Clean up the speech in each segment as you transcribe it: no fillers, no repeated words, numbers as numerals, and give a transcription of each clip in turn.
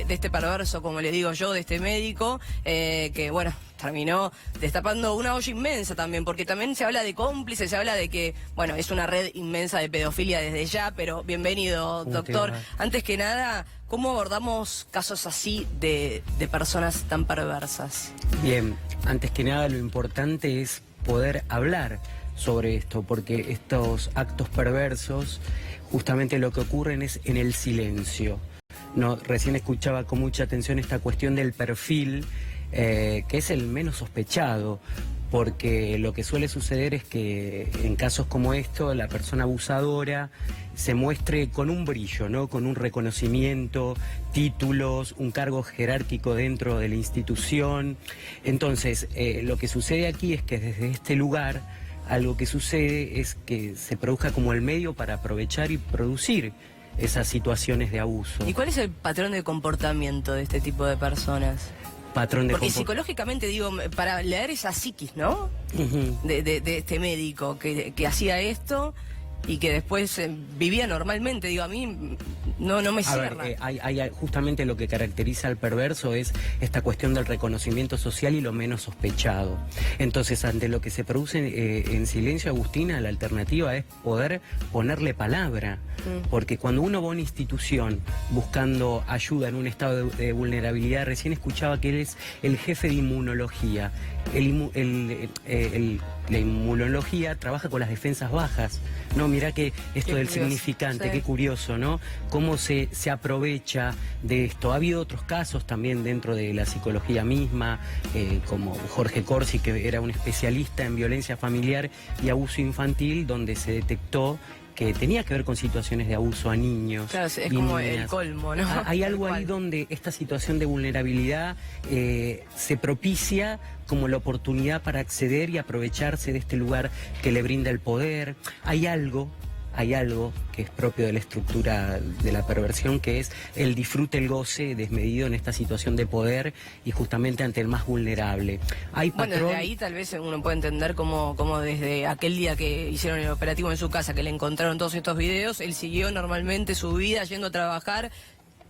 de este perverso, como le digo yo, de este médico, que bueno, terminó destapando una olla inmensa también, porque también se habla de cómplices, se habla de que, bueno, es una red inmensa de pedofilia desde ya, pero bienvenido, doctor. Antes que nada, ¿cómo abordamos casos así de personas tan perversas? Bien, antes que nada lo importante es poder hablar sobre esto, porque estos actos perversos justamente lo que ocurren es en el silencio. No, recién escuchaba con mucha atención esta cuestión del perfil, que es el menos sospechado, porque lo que suele suceder es que en casos como esto la persona abusadora se muestre con un brillo, ¿no? Con un reconocimiento, títulos, un cargo jerárquico dentro de la institución. Entonces, lo que sucede aquí es que desde este lugar algo que sucede es que se produzca como el medio para aprovechar y producir esas situaciones de abuso. ¿Y cuál es el patrón de comportamiento de este tipo de personas? Porque psicológicamente, digo, para leer esa psiquis, ¿no? de este médico que hacía esto y que después vivía normalmente, digo, a mí no me cierra. Hay justamente lo que caracteriza al perverso es esta cuestión del reconocimiento social y lo menos sospechado. Entonces, ante lo que se produce en silencio, Agustina, la alternativa es poder ponerle palabra. Porque cuando uno va a una institución buscando ayuda en un estado de vulnerabilidad, recién escuchaba que él es el jefe de inmunología. La inmunología trabaja con las defensas bajas, ¿no? Mirá que esto del significante, sí. Qué curioso, ¿no? Cómo se aprovecha de esto. Ha habido otros casos también dentro de la psicología misma, como Jorge Corsi, que era un especialista en violencia familiar y abuso infantil, donde se detectó que tenía que ver con situaciones de abuso a niños. Claro, es como el colmo, ¿no? Hay algo ahí donde esta situación de vulnerabilidad se propicia como la oportunidad para acceder y aprovecharse de este lugar que le brinda el poder. Hay algo que es propio de la estructura de la perversión, que es el disfrute, el goce desmedido en esta situación de poder y justamente ante el más vulnerable. Bueno, desde ahí tal vez uno puede entender cómo desde aquel día que hicieron el operativo en su casa, que le encontraron todos estos videos, él siguió normalmente su vida yendo a trabajar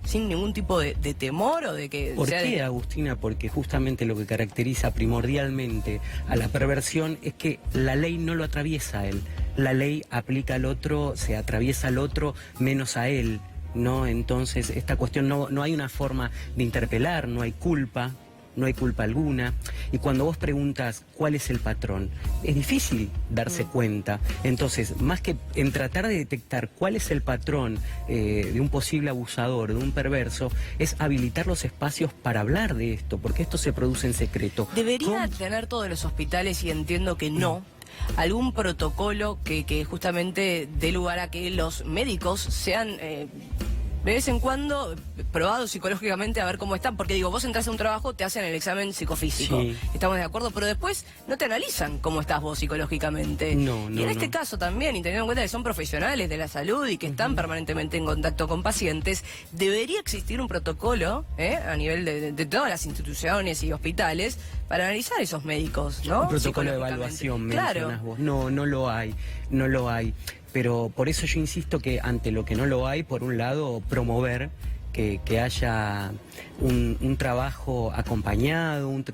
sin ningún tipo de temor o de que... ¿Por qué, Agustina? Porque justamente lo que caracteriza primordialmente a la perversión es que la ley no lo atraviesa a él. La ley aplica al otro, se atraviesa al otro menos a él, ¿no? Entonces esta cuestión no hay una forma de interpelar, no hay culpa alguna. Y cuando vos preguntas cuál es el patrón, es difícil darse cuenta. Entonces, más que en tratar de detectar cuál es el patrón de un posible abusador, de un perverso, es habilitar los espacios para hablar de esto, porque esto se produce en secreto. ¿Debería tener todos los hospitales, y entiendo que no, algún protocolo que justamente dé lugar a que los médicos sean... de vez en cuando probados psicológicamente a ver cómo están? Porque digo, vos entras a un trabajo, te hacen el examen psicofísico, sí. Estamos de acuerdo, pero después no te analizan cómo estás vos psicológicamente. Y en este caso también, y teniendo en cuenta que son profesionales de la salud y que están permanentemente en contacto con pacientes, debería existir un protocolo a nivel de todas las instituciones y hospitales para analizar esos médicos, ¿no? Un protocolo de evaluación, mencionas vos. No lo hay. Pero por eso yo insisto que ante lo que no lo hay, por un lado, promover que haya un trabajo acompañado, un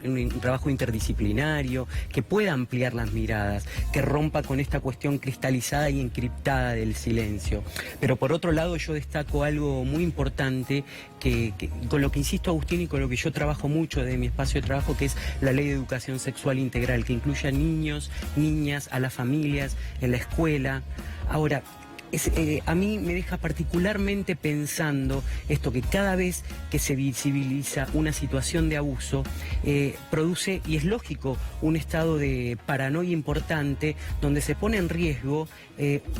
trabajo interdisciplinario, que pueda ampliar las miradas, que rompa con esta cuestión cristalizada y encriptada del silencio. Pero por otro lado yo destaco algo muy importante, que con lo que insisto, Agustín, y con lo que yo trabajo mucho de mi espacio de trabajo, que es la Ley de Educación Sexual Integral, que incluye a niños, niñas, a las familias, en la escuela. Ahora, a mí me deja particularmente pensando esto, que cada vez que se visibiliza una situación de abuso, produce, y es lógico, un estado de paranoia importante, donde se pone en riesgo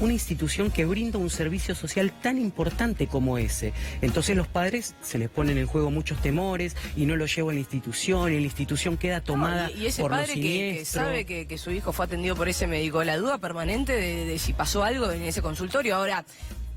una institución que brinda un servicio social tan importante como ese. Entonces los padres se les ponen en juego muchos temores y no lo llevan a la institución, y la institución queda tomada y ese por padre lo siniestro. Que sabe que su hijo fue atendido por ese médico, la duda permanente de si pasó algo en ese consultorio. Ahora,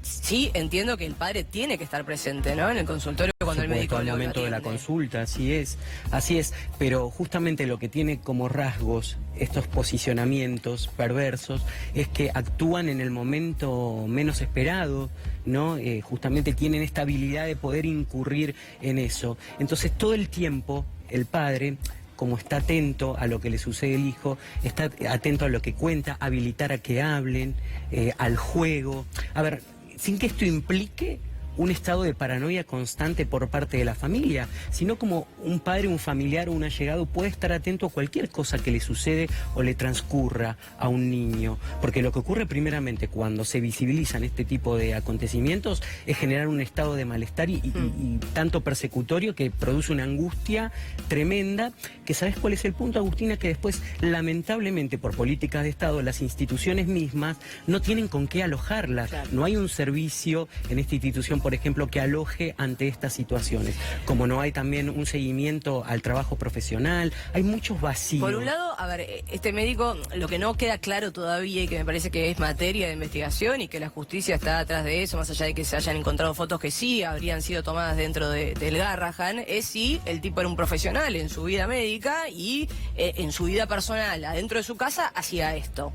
sí entiendo que el padre tiene que estar presente, ¿no? En el consultorio cuando el médico al lo momento de la atiende. consulta, así es, pero justamente lo que tiene como rasgos estos posicionamientos perversos es que actúan en el momento menos esperado, ¿no? Justamente tienen esta habilidad de poder incurrir en eso. Entonces todo el tiempo el padre, como está atento a lo que le sucede al hijo, está atento a lo que cuenta, habilitar a que hablen, al juego. A ver, sin que esto implique un estado de paranoia constante por parte de la familia, sino como un padre, un familiar o un allegado puede estar atento a cualquier cosa que le sucede o le transcurra a un niño. Porque lo que ocurre primeramente cuando se visibilizan este tipo de acontecimientos es generar un estado de malestar y tanto persecutorio que produce una angustia tremenda, que ¿sabes cuál es el punto, Agustina? Que después, lamentablemente, por políticas de Estado, las instituciones mismas no tienen con qué alojarlas. Claro. No hay un servicio en esta institución, por ejemplo, que aloje ante estas situaciones. Como no hay también un seguimiento al trabajo profesional, hay muchos vacíos. Por un lado, a ver, este médico, lo que no queda claro todavía y que me parece que es materia de investigación y que la justicia está atrás de eso, más allá de que se hayan encontrado fotos que sí habrían sido tomadas dentro del Garrahan, es si el tipo era un profesional en su vida médica y en su vida personal, adentro de su casa, hacía esto.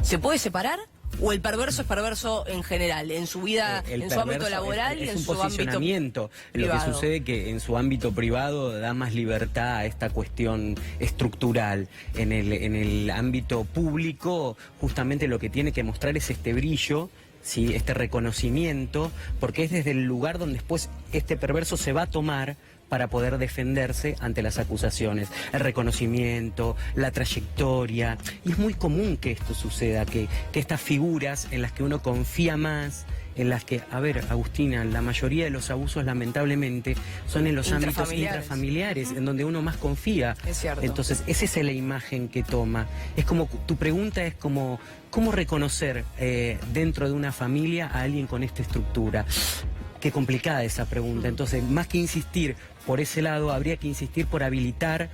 ¿Se puede separar? ¿O el perverso es perverso en general, en su vida, en su ámbito laboral y en su ámbito privado? Lo que sucede que en su ámbito privado da más libertad a esta cuestión estructural. En el ámbito público, justamente lo que tiene que mostrar es este brillo, ¿sí? Este reconocimiento, porque es desde el lugar donde después este perverso se va a tomar para poder defenderse ante las acusaciones. El reconocimiento, la trayectoria. Y es muy común que esto suceda, que estas figuras en las que uno confía más, en las que, a ver, Agustina, la mayoría de los abusos lamentablemente son en los ámbitos intrafamiliares, en donde uno más confía. Es cierto. Entonces, esa es la imagen que toma. Es como, tu pregunta es como, ¿cómo reconocer dentro de una familia a alguien con esta estructura? Qué complicada esa pregunta. Entonces, más que insistir por ese lado, habría que insistir por habilitar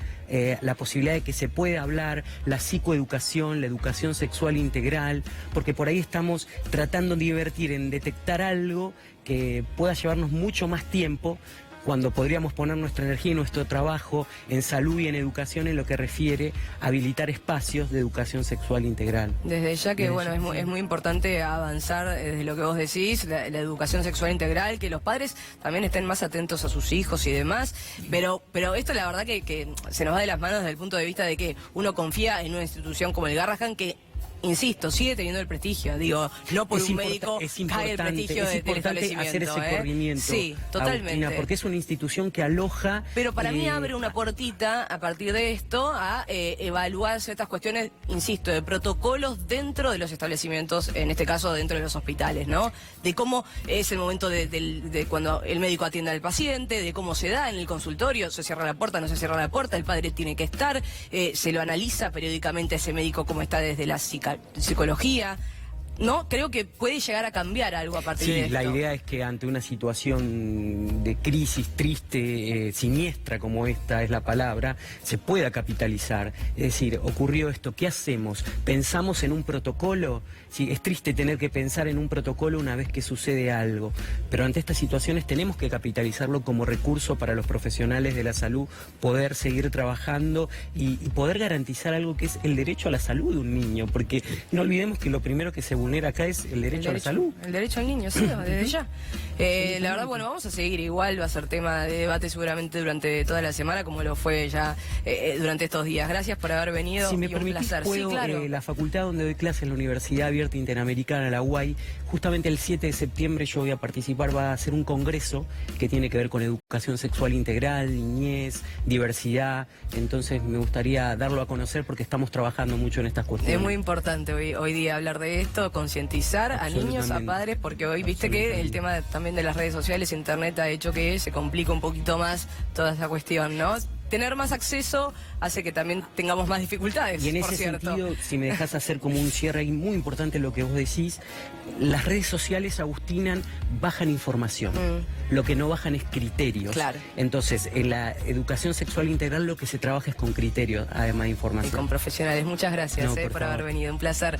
la posibilidad de que se pueda hablar, la psicoeducación, la educación sexual integral, porque por ahí estamos tratando de invertir en detectar algo que pueda llevarnos mucho más tiempo, cuando podríamos poner nuestra energía y nuestro trabajo en salud y en educación en lo que refiere a habilitar espacios de educación sexual integral. Desde ya que, bueno, es muy importante avanzar desde lo que vos decís, la educación sexual integral, que los padres también estén más atentos a sus hijos y demás, pero esto la verdad que se nos va de las manos desde el punto de vista de que uno confía en una institución como el Garrahan que, insisto, sigue teniendo el prestigio. Digo, no por un médico cae el prestigio del establecimiento. Hacer ese corrimiento, sí, totalmente. Agustina, porque es una institución que aloja... Pero para mí abre una puertita a partir de esto a evaluar ciertas cuestiones, insisto, de protocolos dentro de los establecimientos, en este caso dentro de los hospitales, ¿no? De cómo es el momento de cuando el médico atiende al paciente, de cómo se da en el consultorio, se cierra la puerta, no se cierra la puerta, el padre tiene que estar, se lo analiza periódicamente a ese médico cómo está desde la psicología, ¿no? Creo que puede llegar a cambiar algo a partir de esto. Sí, la idea es que ante una situación de crisis triste, siniestra como esta es la palabra, se pueda capitalizar. Es decir, ocurrió esto, ¿qué hacemos? ¿Pensamos en un protocolo? Sí, es triste tener que pensar en un protocolo una vez que sucede algo, pero ante estas situaciones tenemos que capitalizarlo como recurso para los profesionales de la salud, poder seguir trabajando y poder garantizar algo que es el derecho a la salud de un niño, porque no olvidemos que lo primero que se vulnera acá es el derecho a la salud. El derecho al niño, sí, desde ya. La verdad, bueno, vamos a seguir igual, va a ser tema de debate seguramente durante toda la semana, como lo fue ya durante estos días. Gracias por haber venido, si me y un placer. Puedo, sí, claro. La facultad donde doy clase en la Universidad Abierta Interamericana, la UAI, justamente el 7 de septiembre yo voy a participar, va a ser un congreso que tiene que ver con educación sexual integral, niñez, diversidad, entonces me gustaría darlo a conocer porque estamos trabajando mucho en estas cuestiones. Es muy importante hoy día hablar de esto, concientizar a niños, a padres, porque hoy viste que el tema también de las redes sociales, internet ha hecho que se complica un poquito más toda esa cuestión, ¿no? Tener más acceso hace que también tengamos más dificultades. Y en ese sentido, si me dejas hacer como un cierre ahí muy importante lo que vos decís, las redes sociales, Agustina, bajan información. Lo que no bajan es criterios. Claro. Entonces, en la educación sexual integral lo que se trabaja es con criterios, además de información. Y con profesionales. Muchas gracias por haber venido. Un placer.